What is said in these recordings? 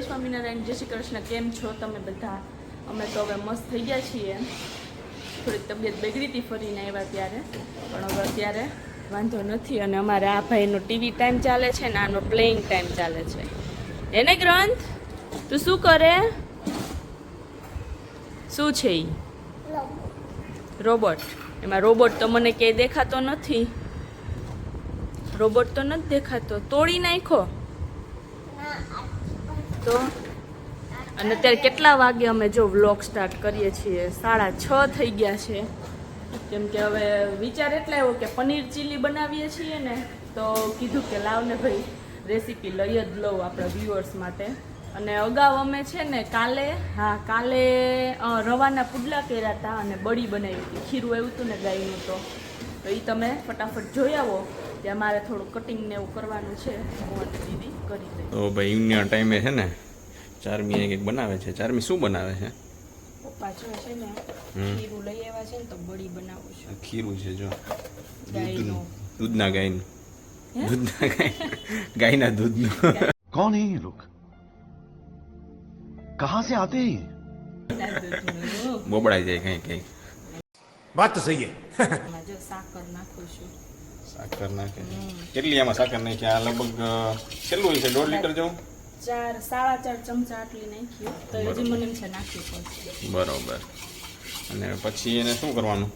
જય સ્વામિનારાયણ, જય શ્રી કૃષ્ણ. કેમ છો તમે બધા? અમે તો હવે મસ્ત થઈ ગયા છીએ. થોડીક તબિયત બગડી હતી ફરીને આવ્યા ત્યારે, પણ હવે અત્યારે વાંધો નથી. અને અમારે આ ભાઈનો ટીવી ટાઈમ ચાલે છે ને આનો પ્લેઇંગ ટાઈમ ચાલે છે. એને ગ્રંથ તું શું કરે? શું છે ઈ? રોબોટ. એમાં રોબોટ તો મને ક્યાંય દેખાતો નથી. રોબોટ તો નથી દેખાતો. તોડી નાખો તો. અને અત્યારે કેટલા વાગે અમે જો વ્લોગ સ્ટાર્ટ કરીએ છીએ? 6:30 થઈ ગયા છે. કેમ કે હવે વિચાર એટલે આવ્યો કે પનીર ચીલી બનાવીએ છીએ ને, તો કીધું કે લાવ ને ભાઈ રેસીપી લઈ જ લઉં આપણા વ્યુઅર્સ માટે. અને અગાઉ અમે છે ને કાલે રવાના પુડલા કર્યા હતા અને બળી બનાવી હતી. ખીરું આવ્યું હતું ને ગાયનું, તો એ તમે ફટાફટ જોઈ આવો. ત્યાં મારે થોડું કટિંગ ને એવું કરવાનું છે. દીદી કરી દે. તો ભાઈ ઇવનિંગ ટાઈમે છે ને ચારમી કંઈક બનાવે છે. ચારમી શું બનાવે છે? પપ્પા જો છે ને ખીરું લઈ આવ્યા છે ને, તો બળી બનાવું છું. ખીરું છે જો ગાયનું. દૂધના ગાયનું. દૂધના ગાયના દૂધનું. कौन है ये लोग कहां से आते हैं બોબડાઈ જાય કઈ કઈ. बात तो सही है એમાં જો સાકર નાખું છું. સાકર નાખે. કેટલી આમાં સાકર નાખી? આ લગભગ કેટલું છે? 1.5 લીટર જેવું? 4-4.5 ચમચા આટલી નાખ્યું. તો હજી મને એમ છે નાખવી પડશે. બરોબર. અને પછી એને શું કરવાનું?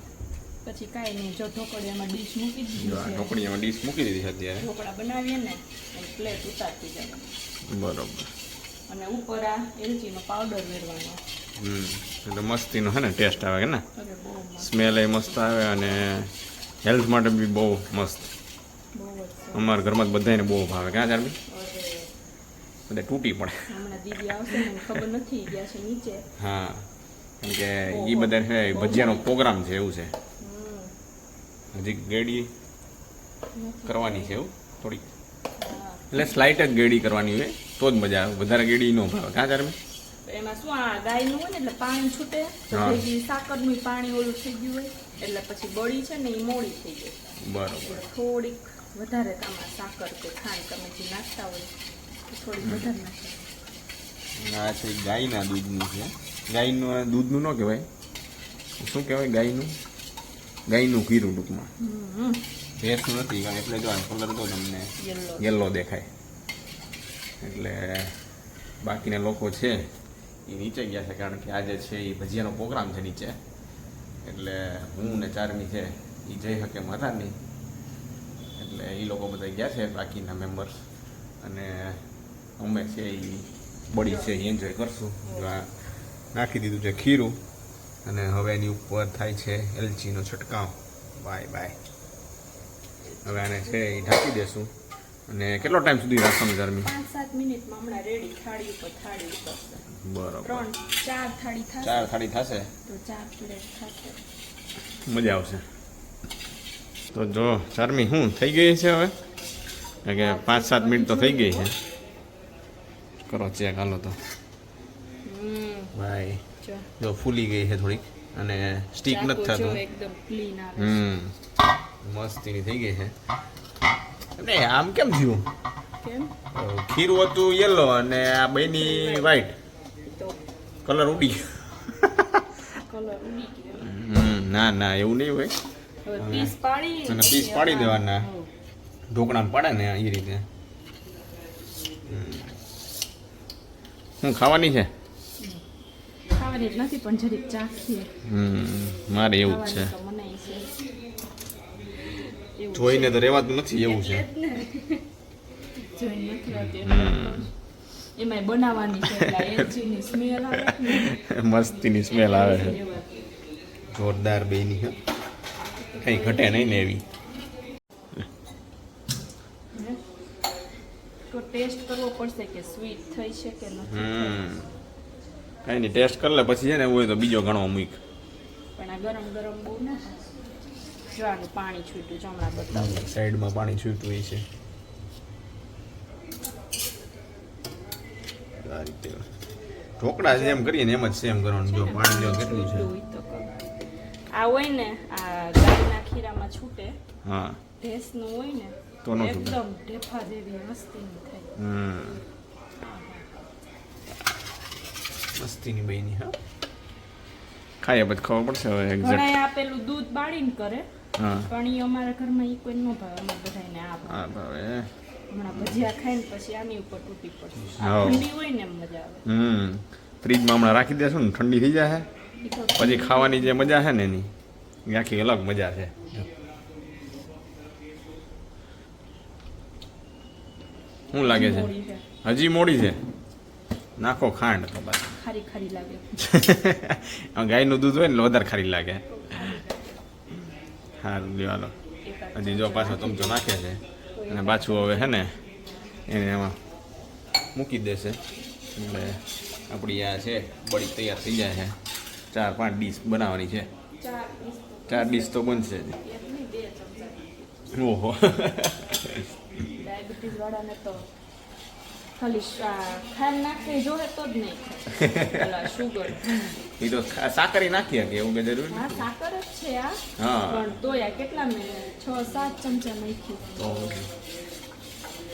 પછી કાંઈ નહીં, જો ઢોકળિયામાં ડીશ મૂકી જો દીધી આ છે. ઢોકળીમાં ડીશ મૂકી દીધી છે અત્યારે. ઢોકળા બનાવીએ ને એ પ્લેટ ઉતારતી જવાનું. બરોબર. અને ઉપર આ એલચીનો પાવડર વેરવાનો. એટલે મસ્તીનો છે ને ટેસ્ટ આવે કે ને? અરે બહુ મસ્ત, સ્મેલ એ મસ્ત આવે અને હેલ્થ માટે બી બહુ મસ્ત. બહુ જ સરસ. અમારા ઘરમાં તો બધાને બહુ ભાવે. ક્યાં ચારમી? અરે બધા તૂટી પડે. હમણાં દીદી આવશે ને, એને ખબર નથી, ગયા છે નીચે. હા, કારણ કે એ બધા છે ભજીયાનો પ્રોગ્રામ છે એવું છે. હજી ગેડી કરવાની છે એવું થોડીક. એટલે સ્લાઇટ જ ગેડી કરવાની હોય તો જ મજા આવે. વધારે ગેડી ન ભાવે. ક્યાં ચારમી? એમાં શું આ ગાયનું હોય ને એટલે પાણી છૂટે, તો હા. ભેગી સાકરનું પાણી ઓલું થઈ ગયું હોય એટલે પછી બળી છે ને એ મોડી થઈ જાય. બરોબર. થોડીક વધારે આમાં સાકર કે ખાંડ તમે જે નાખતા હોય તો થોડીક વધારે નાખી. આ છે ગાયના દૂધનું છે. ગાયનું દૂધનું ન કહેવાય, શું કહેવાય? ગાયનું ખીરું ટૂંકમાં. ભેંસનું નથી, કારણ એટલે જો કલર તો તમને યલો દેખાય. એટલે બાકીના લોકો છે એ નીચે ગયા છે, કારણ કે આજે છે એ ભજીયાનો પ્રોગ્રામ છે નીચે. એટલે હું ને ચારમી છે એ જઈ શકે માતા નહીં, એટલે એ લોકો બધા ગયા છે બાકીના મેમ્બર્સ. અને અમે છે એ બળી છે એ એન્જોય કરશું. જો આ નાખી દીધું છે ખીરું અને હવે એની ઉપર થાય છે એલચીનો છંટકાવ. Bye bye. હવે આને છે એ ઢાંકી દેશું. અને કેટલો ટાઈમ સુધી રાખવાનું ચારમી? 5-7 મિનિટમાં હમણાં રેડી. થાળી ઉપર થાળી ઉતરશે. બરોબર. 3-4 થાળી થશે 4 થાળી થશે તો 4 પ્લેટ થશે. મજા આવશે. તો જો ચારમી શું થઈ ગઈ છે હવે? કે 5-7 મિનિટ તો થઈ ગઈ છે. કરો ચેક. હાલો તો ભાઈ જો જો ફૂલી ગઈ છે થોડીક અને સ્ટીક નથી ચાકુ જો થતું. એકદમ ક્લીન આવે. મસ્તીની થઈ ગઈ છે. ને આમ કેમ થયું? કેમ? ખીરું હતું યલો અને આ બેની વ્હાઈટ. તો કલર ઉડી ગયો. કલર ઉડી ગયો. ના ના એવું નહીં હોય. હવે પીસ પાડી અને પીસ પાડી દેવાના. ઢોકળામાં પડે ને એ રીતે. હું ખાવાની છે? ખાવાની જ નથી પણ જરીક ચાખીએ. મારે એવું જ છે. ખાવાની તો મનાઈ છે. એવું જોઈને તો રહેવાતું નથી એવું છે. એટલે જ ને. જોઈને નથી હોતી એટલે એમાંય બનાવવાની છે એટલે એલચીની સ્મેલ આવે ને. મસ્તીની સ્મેલ આવે છે. એવા. જોરદાર બેની છે. કઈ ઘટે નહીં ને એવી. તો ટેસ્ટ કરવો પડશે કે સ્વીટ થઈ છે કે નથી. કઈ નહીં, ટેસ્ટ કરી લે પછી છે ને એવું હોય તો બીજો ઘણો મૂક. પણ આ ગરમ ગરમ બહુ ના જો આનું પાણી છૂટ્યું છે હમણાં બતાવું. સાઈડમાં પાણી છૂટું હોય છે. આ રીતે ઢોકળા જેમ કરીએ ને એમ જ સેમ કરવાનું. જો પાણી જો કેટલું છે. આ હોય ને આ ગાયના ખીરામાં છૂટે, હા ભેંસનું હોય ને તો ન છૂટે. એકદમ ઢેફા જેવી મસ્તીની થાય. મસ્તીની બની હા ખાઈએ પછી ખબર પડશે હવે એક્ઝેક્ટ ઘણા આ પેલું દૂધ બાળીને કરે હા પણ ઈ અમારા ઘરમાં ઈ કોઈ ન ભાવે અમારે બધાને આ ભાવે. હા ભાવે હમણાં ભજીયા ખાઈને પછી આની ઉપર તૂટી પડશે હાવ. ઠંડી હોય ને એમ મજા આવે. ફ્રીજમાં હમણાં રાખી દેશું ને ઠંડી થઈ જાય ઈ તો પછી ખાવાની જે મજા છે ને એની એ આખી અલગ મજા છે શું લાગે છે મોડી છે. હજી મોડી છે નાખો ખાંડ તો બસ ખારી ખારી લાગે. ગાયનું દૂધ હોય ને એટલે વધારે ખારી લાગે સારું લ્યો હાલો હજી જો પાછો ચમચો નાખે છે અને પાછું હવે છે ને એને એમાં મૂકી દેશે એટલે આપણી આ છે બળી તૈયાર થઈ જાય છે 4-5 ડીશ બનાવવાની છે 4 ડીશ તો બનશે જ એક નહીં, 2 ચમચા. ઓહો ડાયાબિટીસ વાળાને તો ખાલી ખાંડ નાખવી જોહે તો જ નહીં ખાય. પેલા સુગર એ તો સાકરી નાખી શકે એવું કે જરૂર હા સાકર જ છે આ હા. પણ તોય આ કેટલા મેં 6-7 ચમચા નાખી તો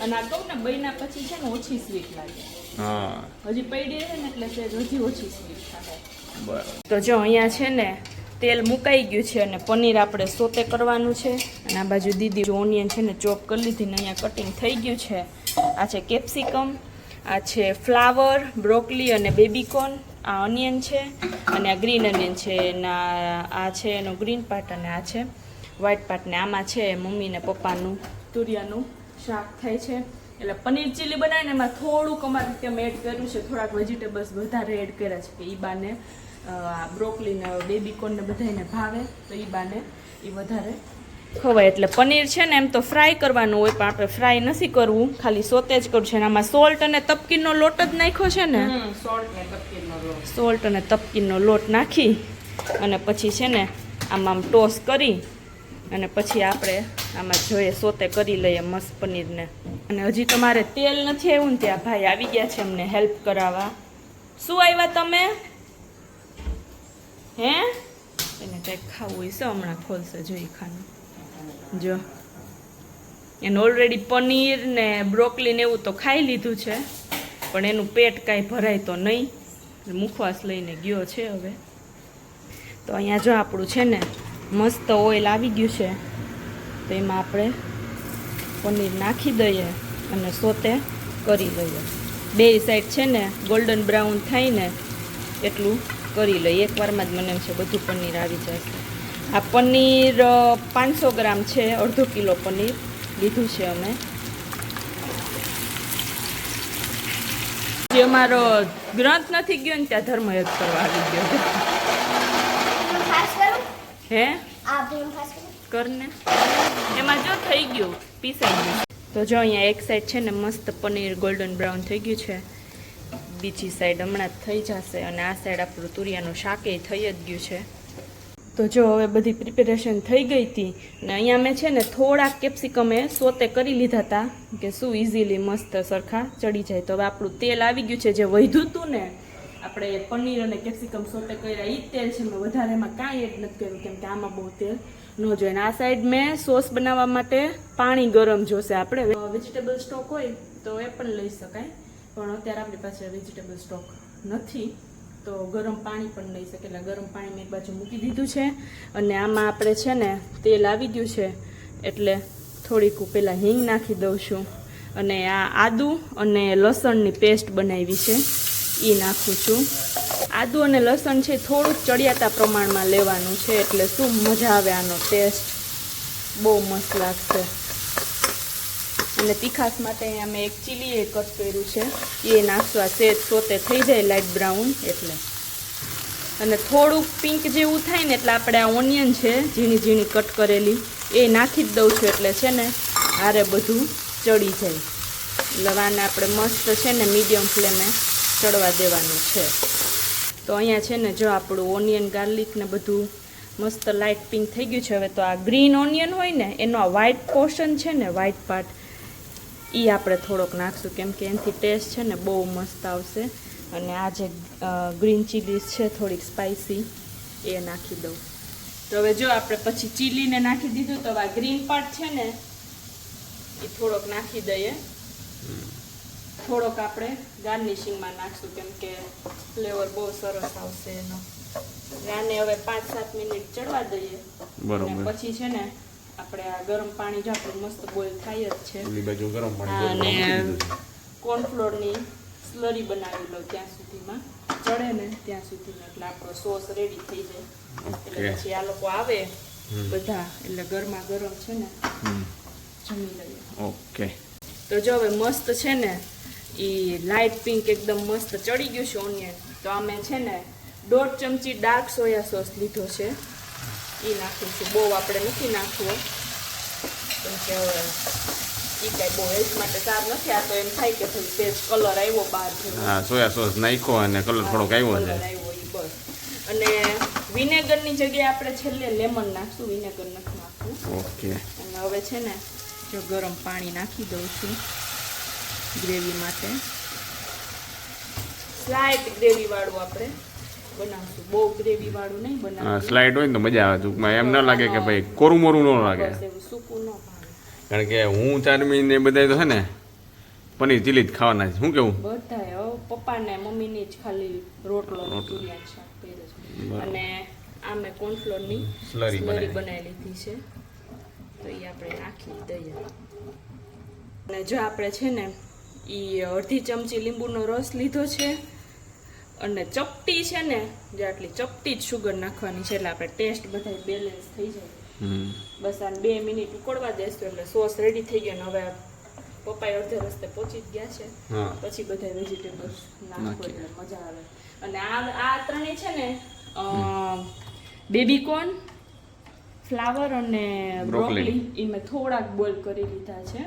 અને આ કહું ને બન્યા પછી છે ને ઓછી સ્વીટ લાગે. હા હજી પડી છે ને એટલે સહેજ હજી ઓછી સ્વીટ થાય. બરાબર તો જો અહીંયા છે ને તેલ મુકાઈ ગયું છે અને પનીર આપણે સોતે કરવાનું છે અને આ બાજુ દીદી ઓનિયન છે ને ચોપ કરી લીધી ને અહીંયા કટિંગ થઈ ગયું છે. આ છે કેપ્સિકમ, આ છે ફ્લાવર, બ્રોકલી અને બેબીકોર્ન, આ ઓનિયન છે અને આ ગ્રીન ઓનિયન છે ના આ છે એનો ગ્રીન પાર્ટ અને આ છે વ્હાઈટ પાર્ટ ને આમાં છે મમ્મી ને પપ્પાનું તુરિયાનું શાક થાય છે. એટલે પનીર ચીલી બનાવીને એમાં થોડુંક અમારે તેમ એડ કર્યું છે, થોડાક વેજીટેબલ્સ વધારે એડ કર્યા છે કે ઈ બાને બ્રોકલી ને બેબીકોર્ન ને બધાને ભાવે તો ઈ બાને એ વધારે ખવાય. એટલે પનીર છે ને એમ તો ફ્રાય કરવાનું હોય પણ આપણે ફ્રાય નથી કરવું, ખાલી સોતે જ કરવું છે. અને આમાં સોલ્ટ અને તપકીનો લોટ જ નાખ્યો છે ને, સોલ્ટ અને તપકીનો લોટ નાખી અને પછી છે ને આમાં ટોસ કરી અને પછી આપણે આમાં જોઈએ સોતે કરી લઈએ મસ્ત પનીરને. અને હજી તો મારે તેલ નથી આવ્યું ને ત્યાં ભાઈ આવી ગયા છે અમને હેલ્પ કરાવવા. શું આવ્યા તમે? હે એને કંઈક ખાવું હોય છે હમણાં ખોલશે જોઈ ખાનું. જો એને ઓલરેડી પનીર ને બ્રોકલી ને એવું તો ખાઈ લીધું છે પણ એનું પેટ કાંઈ ભરાય તો નહીં, મુખવાસ લઈને ગયો છે હવે. તો અહીંયા જો આપણું છે ને મસ્ત ઓઇલ આવી ગયું છે તો એમાં આપણે પનીર નાખી દઈએ અને સોતે કરી લઈએ. બે સાઈડ છે ને ગોલ્ડન બ્રાઉન થાય ને એટલું કરી લઈએ. એકવારમાં જ મને એમ છે બધું પનીર આવી જશે. આ પનીર 500 ગ્રામ છે, અડધો કિલો પનીર લીધું છે અમે. જે અમારો ગ્રંથ નથી ગયો ને ત્યાં ધર્મયુદ્ધ કરવા આવી ગયો. હે કરને એમાં જો થઈ ગયું પીસાઈ ગયું. તો જો અહીંયા એક સાઈડ છે ને મસ્ત પનીર ગોલ્ડન બ્રાઉન થઈ ગયું છે, બીજી સાઈડ હમણાં જ થઈ જશે અને આ સાઈડ આપણું તુરિયાનું શાકે થઈ જ ગયું છે. તો જો હવે બધી પ્રિપેરેશન થઈ ગઈ હતી ને અહીંયા મેં છે ને થોડાક કેપ્સિકમ સોતે કરી લીધા હતા કે શું ઇઝીલી મસ્ત સરખા ચડી જાય. તો હવે આપણું તેલ આવી ગયું છે જે વધ્યું હતું ને આપણે પનીર અને કેપ્સિકમ સોતે કર્યા એ જ તેલ છે. મેં વધારે એમાં કાંઈ એડ નથી કર્યું કેમ કે આમાં બહુ તેલ ન જોઈએ. આ સાઈડ મેં સોસ બનાવવા માટે પાણી ગરમ જોશે. આપણે વેજીટેબલ સ્ટોક હોય તો એ પણ લઈ શકાય પણ અત્યારે આપણી પાસે વેજીટેબલ સ્ટોક નથી તો ગરમ પાણી પણ લઈ શકે. એટલે ગરમ પાણી મેં એક બાજુ મૂકી દીધું છે અને આમાં આપણે છે ને તેલ આવી ગયું છે એટલે થોડીક પહેલાં હિંગ નાખી દઉં છું અને આ આદુ અને લસણની પેસ્ટ બનાવી છે એ નાખું છું. આદુ અને લસણ છે થોડુંક ચડિયાતા પ્રમાણમાં લેવાનું છે એટલે શું મજા આવે, આનો ટેસ્ટ બહુ મસ્ત લાગશે. અને તીખાસ માટે અહીંયા મેં એક ચીલી એ કટ કર્યું છે એ નાખશું. આ સેજ સોતે થઈ જાય લાઇટ બ્રાઉન એટલે. અને થોડુંક પિંક જેવું થાય ને એટલે આપણે આ ઓનિયન છે ઝીણી ઝીણી કટ કરેલી એ નાખી જ દઉં છું એટલે છે ને હારે બધું ચડી જાય. એટલે આને આપણે મસ્ત છે ને મીડિયમ ફ્લેમે ચડવા દેવાનું છે. તો અહીંયા છે ને જો આપણું ઓનિયન ગાર્લિક ને બધું મસ્ત લાઇટ પિંક થઈ ગયું છે. હવે તો આ ગ્રીન ઓનિયન હોય ને એનો આ વ્હાઈટ પોર્શન છે ને વ્હાઈટ પાર્ટ એ આપણે થોડોક નાખશું કેમ કે એનાથી ટેસ્ટ છે ને બહુ મસ્ત આવશે. અને આ જે ગ્રીન ચીલીસ છે થોડીક સ્પાઇસી એ નાખી દઉં. તો હવે જો આપણે પછી ચીલીને નાખી દીધું તો આ ગ્રીન પાર્ટ છે ને એ થોડોક નાખી દઈએ. થોડોક આપણે ગાર્નિશિંગમાં નાખશું કેમ કે ફ્લેવર બહુ સરસ આવશે એનો. આને હવે 5-7 મિનિટ ચડવા દઈએ. બરોબર. અને પછી છે ને આપણે આ ગરમ પાણી જો આપણું મસ્ત બોઇલ થાય જ છે ઓલી બાજુ ગરમ પાણી અને કોર્નફ્લોરની સ્લરી બનાવી લો ત્યાં સુધીમાં ચડે ને ત્યાં સુધીમાં એટલે આપણો સોસ રેડી થઈ જાય. એટલે પછી આ લોકો આવે બધા એટલે ગરમા ગરમ છે ને જમી લઈએ. ઓકે. તો જો હવે મસ્ત છે ને એ લાઇટ પિંક એકદમ મસ્ત ચડી ગયું છે ઓનિયન. તો અમે છે ને 1.5 ચમચી ડાર્ક સોયા સોસ લીધો છે એ નાખીશું. બહુ આપણે નથી નાખવો કેમ કે હવે એ કાંઈ બહુ હેલ્થ માટે સારું નથી. આ તો એમ થાય કે થોડી તેજ કલર આવ્યો બહાર. હા, સોયા સોસ નાખ્યો અને કલર થોડોક આવ્યો છે. કલર આવ્યો એ બસ. અને વિનેગરની જગ્યાએ આપણે છેલ્લે લેમન નાખશું, વિનેગર નથી નાખવું. ઓકે. અને હવે છે ને જો ગરમ પાણી નાખી દઉં છું ગ્રેવી માટે. સ્લાઇટ ગ્રેવી વાળું આપણે બનાવશું, બહુ ગ્રેવી વાળું નહીં હા, બનાવશું. સ્લાઇડ હોય ને તો મજા આવે. ટૂંકમાં એમ ન લાગે કે ભાઈ કોરું મોરું ન લાગે. બસ એવું સૂકું ન ભાવે. કારણ કે હું ચારમી ને બધા તો છે ને પનીર ચીલી જ ખાવાના છે. શું કેવું? બધાય હવે પપ્પાને મમ્મીની જ ખાલી રોટલો ને તુરિયાનું શાક પહેરે છે. અને આ મેં કોર્નફ્લોરની સ્લરી બનાવી લીધી છે તો એ આપણે નાખી દઈએ. અને જો આપણે છે ને એ 1/2 ચમચી લીંબુનો રસ લીધો છે અને ચપટી છે ને જે આટલી ચપટી જ શુગર નાખવાની છે એટલે આપણે ટેસ્ટ બધા બેલેન્સ થઈ જાય. બસ આને 2 મિનિટ ઉકળવા દેશું એટલે સોસ રેડી થઈ ગયો. ને હવે પપ્પા અડધે રસ્તે પહોંચી જ ગયા છે. પછી બધા વેજીટેબલ્સ નાખો એટલે મજા આવે. અને આ ત્રણેય છે ને બેબી કોર્ન, ફ્લાવર અને બ્રોકોલી એ મેં થોડાક બોઇલ કરી લીધા છે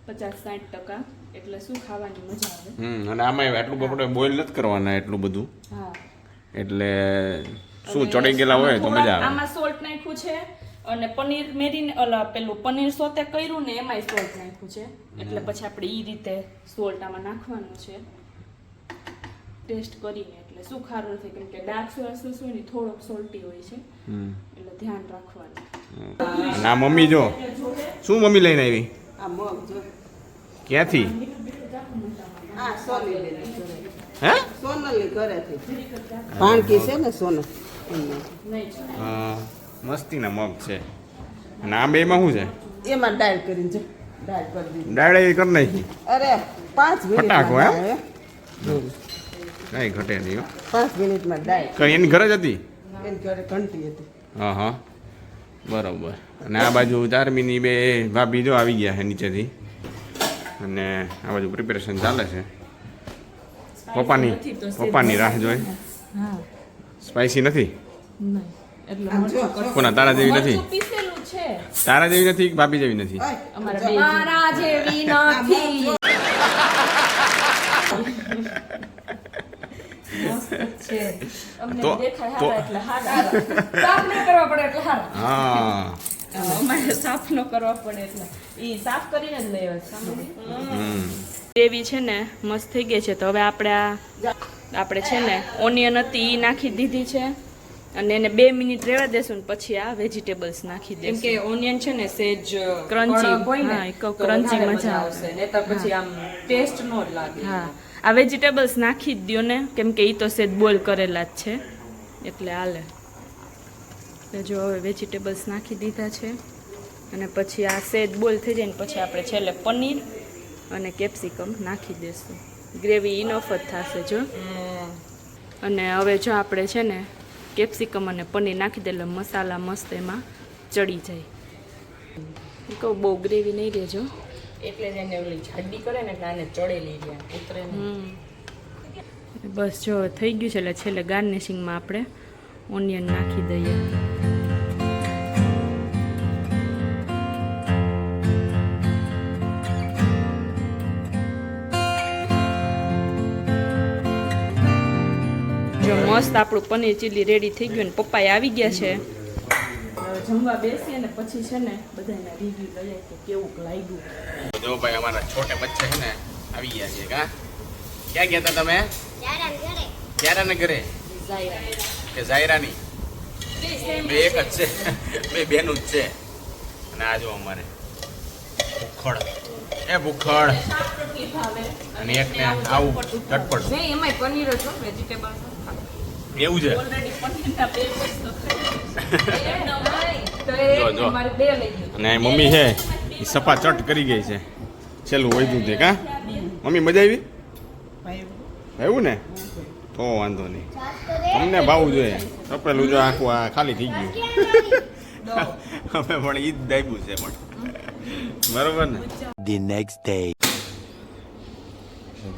50-60%. એટલે શું ખાવાની મજા આવે. અને આમાં આટલું આપણે બોઇલ નથી કરવાના એટલું બધું. હા, એટલે શું ચડી ગયેલા હોય તો મજા આવે. આમાં સોલ્ટ નાખ્યું છે અને પનીર મેરીને પેલું પનીર સોતે કર્યું ને એમાંય સોલ્ટ નાખ્યું છે. એટલે પછી આપણે એ રીતે સોલ્ટ આમાં નાખવાનું છે ટેસ્ટ કરીને. એટલે શું ખારું નથી કેમ કે ડાર્ક સોસ હોય ને થોડોક સોલ્ટી હોય છે એટલે ધ્યાન રાખવાનું. ના મમ્મી જો શું મમ્મી લઈને આવી? આ મગ જો ક્યાંથી? આ સોનલી હે? સોનલી ઘરેથી ભાણકી છે ને સોનલ હા, મસ્તીના મગ છે. અને આ બેમાં શું છે? એમાં ડાયલ કરીને જો ડાયલ કરી દીધી. ડાળે કરી નાખી. અરે 5 ફટાકો, મિનિટ કઈ ઘટે નહીં. 5 મિનિટમાં ડાયલ. કઈ એની ઘરે જ હતી? એની ઘરે ઘંટી હતી. હા હા, બરોબર. અને આ બાજુ ચારમીની બે ભાભી જો આવી ગયા છે નીચેથી અને આ બાજુ પ્રિપેરેશન ચાલે છે. પપ્પાની રાહ જોઈ. સ્પાઈસી નથી? કોના તારા જેવી નથી? પીસેલું છે. તારા જેવી નથી, ભાભી જેવી નથી. મારા જેવી નથી. તો સાફ ન કરવા પડે એટલે હારા. હા, અમારે સાફ ન કરવા પડે એટલે ઈ સાફ કરીને જ લઈ આવે. ગ્રેવી છે ને મસ્ત થઈ ગઈ છે. તો હવે આપણે છે ને ઓનિયન હતી એ નાખી દીધી છે અને એને 2 મિનિટ રહેવા દેશું ને પછી આ વેજીટેબલ્સ નાખી દઈશું. કેમ કે ઓનિયન છે ને સેજ ક્રન્ચી હોય ને હા ક્રન્ચી મજા આવશે નહીતર પછી આમ ટેસ્ટ નો જ લાગે. હા, આ વેજીટેબલ્સ નાખી જ દો ને કેમ કે એ તો સેજ બોઇલ કરેલા જ છે એટલે હાલે. જો હવે વેજીટેબલ્સ નાખી દીધા છે અને પછી આ સેજ બોઇલ થઈ જાય ને પછી આપણે છેલ્લે પનીર અને કેપ્સિકમ નાખી દઈશું. ગ્રેવી ઇનફ જ થશે જો. અને હવે જો આપણે છે ને કેપ્સિકમ અને પનીર નાખી દે એટલે મસાલા મસ્ત એમાં ચડી જાય. કહું બહુ ગ્રેવી નહીં રહેજો એટલે જ એને ઓલી જાડી કરે ને એટલે આને ચડેલી રહ્યા ઉતરે ને. બસ જો હવે થઈ ગયું છે એટલે છેલ્લે ગાર્નિશિંગમાં આપણે ઓનિયન નાખી દઈએ. જો મસ્ત આપણું પનીર ચીલી રેડી થઈ ગયું ને પપ્પાએ આવી ગયા છે. હવે જમવા બેસીએ ને પછી છે ને બધાના રિવ્યુ લઈએ કે કેવું લાગ્યું. જો ભાઈ અમારા છોટે બચ્ચે છે ને આવી ગયા છે. કા ક્યાં ગયા હતા તમે? ક્યારાને ઘરે કે ઝાયરાની? બે એક જ છે, બે બેનું જ છે. અને આ જો અમારે ભૂખડ એ ભૂખડ તકલીફ આવે અને એકને આવું ચટપટ નહીં એમાંય પનીર જ હોય વેજીટેબલ એવું છે ઓલરેડી પનીરના બે પીસ તો જો, જો. મારે બે લઈ ગયું અને આ મમ્મી છે એ સફા ચટ કરી ગઈ છે છેલ્લું વધ્યું તે કા મમ્મી મજા આવી એવું ને તો વાંધો નહીં અમને ભાવવું જોઈએ તપેલું જો આખું આ ખાલી થઈ ગયું અમે પણ ઈ જ દાબ્યું છે પણ બરોબર ને The next day.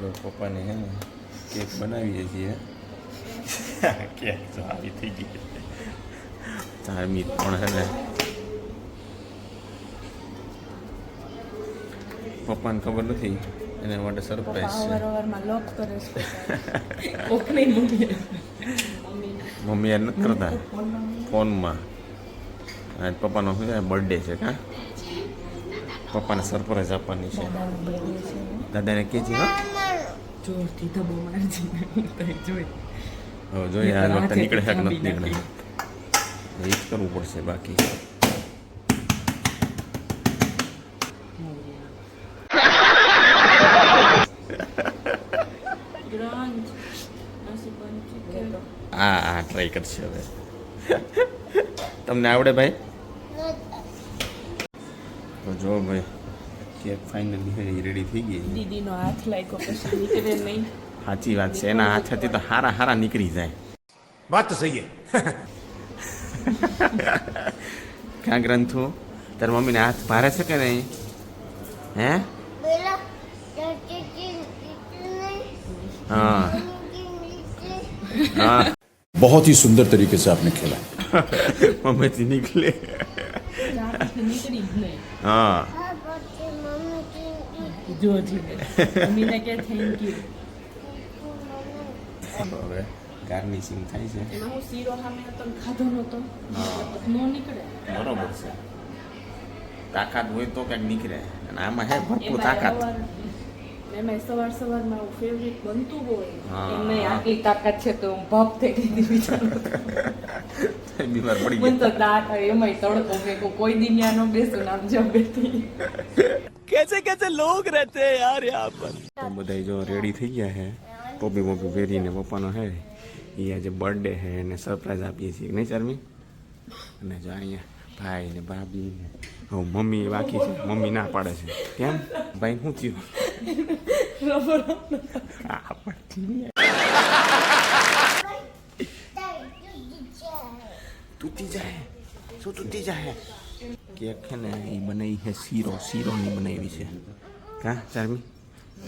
જો પપ્પાને હે ને કેક બનાવીએ છીએ કેક તો આવી થઈ ગઈ ધાર્મિક પણ છે ને પપ્પાને ખબર નથી એના માટે સરપ્રાઈઝ છે વારવારમાં લોક કરે છે કોક નહીં મમ્મી મમ્મી યાદ નથી કરતા ફોનમાં આજ પપ્પાનો શું છે બર્થડે છે કા પપ્પાને સરપ્રાઈઝ આપવાની છે દાદાને કે છે હા જોરથી ધબો મારજી જોઈ હવે જોઈએ આ વખતે નીકળે છે કે નથી નીકળે એ જ કરવું પડશે બાકી હા ટ્રાય કરશે હવે તમને આવડે ભાઈ તો જો ભાઈ કેક ફાઇનલી રેડી થઈ ગઈ દીદીનો હાથ લાગ્યો પછી નીકળે નહીં સાચી વાત છે એના હાથેથી તો હારા હારા નીકળી જાય बात तो सही है. ક્યાં ગ્રંથો તાર મમ્મીને હાથ ભારે છે કે નહીં હે हाँ हाँ बहुत ही सुंदर तरीके से आपने खेला. मम्मी निकले નીકળી જ નહીં हाँ જોજી મમ્મીને કે થેન્ક યુ હવે ગાર્નિશિંગ થાય છે એમાં હું શીરો સામે હતો ને ખાધો નહોતો નો નીકળે બરોબર છે તાકાત હોય તો કંઈક નીકળે અને આમાં હે ભરપૂર તાકાત એમાં સવાર સવારમાં આવું ફેવરિટ બનતું હોય હા. એમને આટલી તાકાત છે તો હું ભપ થઈ ગઈ હતી વિચારું બીમાર પડી મને તો ગયા દાંત આવે એમાંય તડકો મેં કોઈ દિન યા નો બેસું નામ જમ બેઠી તો બધા જો રેડી થઈ ગયા છે ટોપી બોપી પહેરીને પપ્પાનો હે એ આજે બર્થડે છે એને સરપ્રાઈઝ આપીએ છીએ નહીં ચારમી અને જો અહીંયા ભાઈ ને ભાભી ને હવે મમ્મી બાકી છે મમ્મી ના પાડે છે કેમ ભાઈ શું થયું આ પણ તૂટી જાય શું તૂટી જાય કેક છે ને એ બનાવી છે શીરોની બનાવી છે કા ચારમી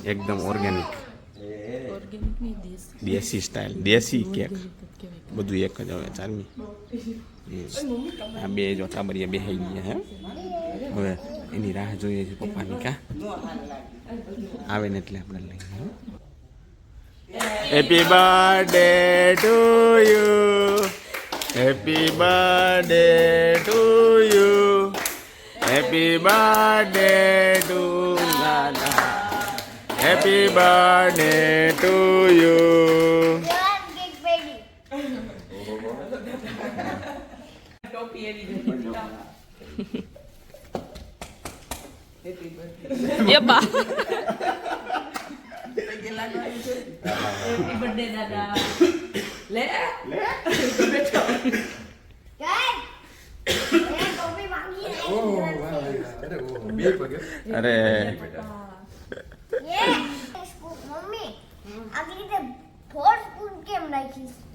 એકદમ ઓર્ગેનિક ઓર્ગેનિક નહીં દેશી દેશી સ્ટાઇલ દેશી કેક બધું એક જ હવે ચારમી આ બે જો ટાબરિયા બેહાઈ ગયા હે હવે એની રાહ જોઈએ છે પપ્પાની કા આવે ને એટલે આપણે લઈએ happy birthday to you happy birthday to you happy birthday to દાદા હેપી બર્થડે ટુ યુ ટોપી એવી એ બા હેપી બર્થડે દાદા લે બેઠો અરે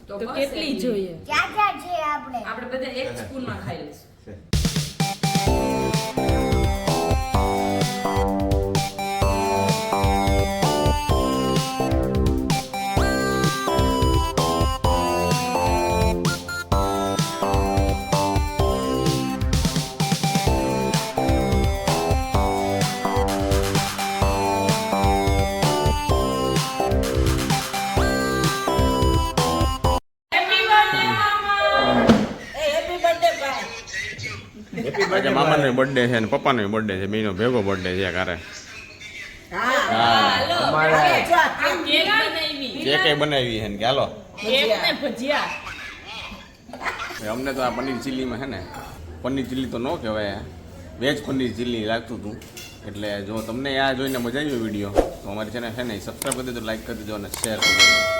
તો કેટલી જોઈએ આપણે બધા એક સ્પૂનમાં ખાઈ લઈશું આજે મામાનો બર્થડે છે ને પપ્પાનો બર્થડે છે બેનો ભેગો બર્થડે છે કારે કેક બનાવી છે ને કે હાલો ભજીયા અમને તો આ પનીર ચીલીમાં છે ને પનીર ચીલી તો ન કહેવાય વેજ પનીર ચીલી લાગતું હતું. એટલે જો તમને આ જોઈને મજા આવી વિડીયો તો અમારી ચેનલ છે ને સબસ્ક્રાઈબ કરી દેજો, લાઈક કરી દેજો અને શેર કરી દેજો.